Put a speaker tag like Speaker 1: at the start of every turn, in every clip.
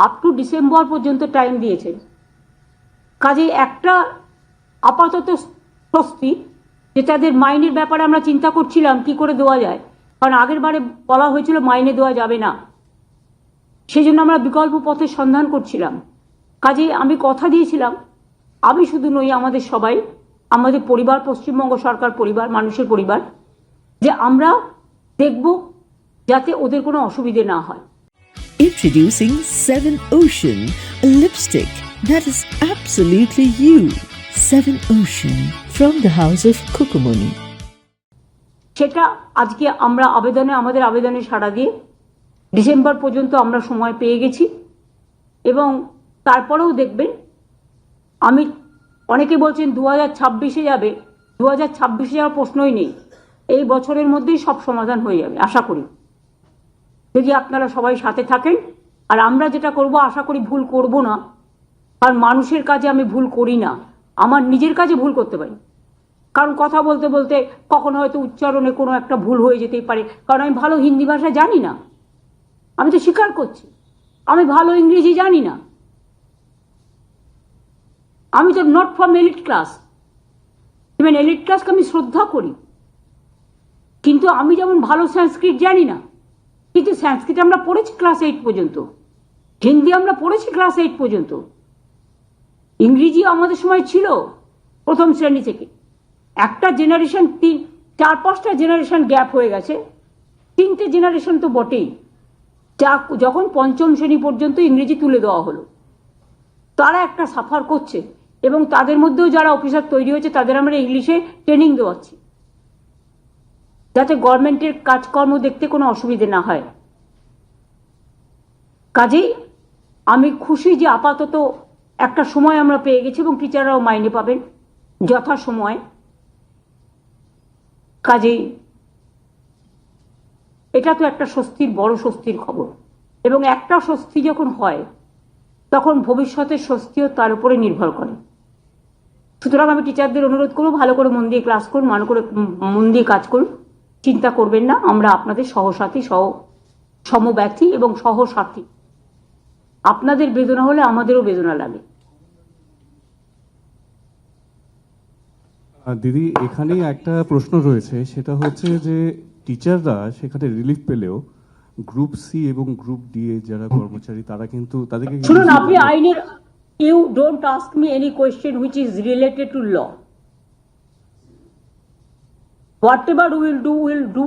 Speaker 1: Up to December পর্যন্ত time দিয়েছেন। কাজে একটা আপাতত স্বস্তি, যে তাদের মাইনের ব্যাপারে আমরা চিন্তা করছিলাম কি করে দেওয়া যায়, কারণ আগের বারে বলা হয়েছিল মাইনে দেওয়া যাবে না, সেই জন্য আমরা বিকল্প পথের সন্ধান করছিলাম। কাজে আমি কথা দিয়েছিলাম, আমি শুধু নই, আমাদের সবাই, আমাদের পরিবার, পশ্চিমবঙ্গ সরকার পরিবার, মানুষের পরিবার, যে আমরা দেখব যাতে ওদের কোনো অসুবিধে না হয়।
Speaker 2: Introducing 7 Ocean, a lipstick that is absolutely you. 7 Ocean from the House of Kukumuni.
Speaker 1: সেটা আজকে আমরা আমাদের আবেদনে সাড়া দিয়ে ডিসেম্বর পর্যন্ত আমরা সময় পেয়ে গেছি। এবং তারপরেও দেখবেন, আমি অনেকে বলছেন 2026-এ যাবে, 2026-এ যাওয়ার প্রশ্নই নেই, এই বছরের মধ্যেই সব সমাধান হয়ে যাবে আশা করি, যদি আপনারা সবাই সাথে থাকেন। আর আমরা যেটা করব, আশা করি ভুল করব না, কারণ মানুষের কাজে আমি ভুল করি না, আমার নিজের কাজে ভুল করতে পারি, কারণ কথা বলতে বলতে কখনো হয়তো উচ্চারণে কোনো একটা ভুল হয়ে যেতেই পারে, কারণ আমি ভালো হিন্দি ভাষা জানি না, আমি তো স্বীকার করছি, আমি ভালো ইংরেজি জানি না, আমি তো not from elite class, even elite ক্লাসকে আমি শ্রদ্ধা করি, কিন্তু আমি যেমন ভালো সংস্কৃত জানি না, কিন্তু সংস্কৃত আমরা পড়েছি ক্লাস 8 পর্যন্ত, হিন্দি আমরা পড়েছি ক্লাস 8 পর্যন্ত, ইংরেজি আমাদের সময় ছিল প্রথম শ্রেণী থেকে। একটা জেনারেশন 4-5টা জেনারেশন গ্যাপ হয়ে গেছে, 3টে জেনারেশন তো বটেই, যখন পঞ্চম শ্রেণী পর্যন্ত ইংরেজি তুলে দেওয়া হলো, তারা একটা সাফার করছে, এবং তাদের মধ্যেও যারা অফিসার তৈরি হয়েছে তাদের আমরা ইংলিশে ট্রেনিং দেওয়াচ্ছি, যাতে গভর্নমেন্টের কাজকর্ম দেখতে কোনো অসুবিধে না হয়। কাজেই আমি খুশি যে আপাতত একটা সময় আমরা পেয়ে গেছি, এবং টিচাররাও মাইনে পাবেন যথা সময়। কাজেই এটা তো একটা স্বস্তির, বড় স্বস্তির খবর, এবং একটা স্বস্তি যখন হয় তখন ভবিষ্যতের স্বস্তিও তার উপরে নির্ভর করে। সুতরাং আমি টিচারদের অনুরোধ করব, ভালো করে মন দিয়ে ক্লাস করুন, মন দিয়ে কাজ করুন, চিন্তা করবেন না, আমরা আপনাদের সহসাথী, সমব্যথী এবং সহসাথী। আপনাদের বেদনা হলে আমাদেরও বেদনা লাগে।
Speaker 3: দিদি, এখানেই একটা প্রশ্ন রয়েছে, সেটা হচ্ছে যে টিচাররা সেখানে রিলিফ পেলেও গ্রুপ সি এবং গ্রুপ ডি এর যারা কর্মচারী, তারা কিন্তু তাদেরকে
Speaker 1: শুনুন, আপনি আইনের, you don't ask me any question which is related to law. Whatever will do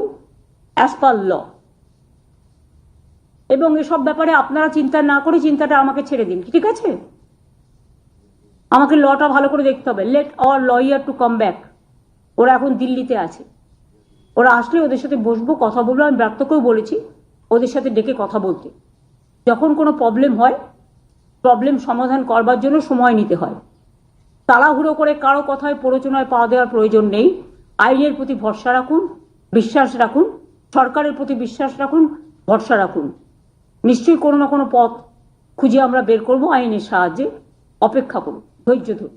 Speaker 1: as per law. এবং এসব ব্যাপারে আপনারা চিন্তা না করে চিন্তাটা আমাকে ছেড়ে দিন, ঠিক আছে? আমাকে লটা ভালো করে দেখতে হবে। Let our lawyer to come back. ওরা এখন দিল্লিতে আছে, ওরা আসলে ওদের সাথে বসবো, কথা বলবো। আমি ব্যর্থকেও বলেছি ওদের সাথে ডেকে কথা বলতে। যখন কোনো প্রবলেম হয়, প্রবলেম সমাধান করবার জন্য সময় নিতে হয়, তাড়াহুড়ো করে কারো কথায় প্ররোচনায় পা দেওয়ার প্রয়োজন নেই। আইনের প্রতি ভরসা রাখুন, বিশ্বাস রাখুন, সরকারের প্রতি বিশ্বাস রাখুন, ভরসা রাখুন। নিশ্চয়ই কোনো না কোনো পথ খুঁজে আমরা বের করবো আইনের সাহায্যে। অপেক্ষা করুন, ধৈর্য ধরুন।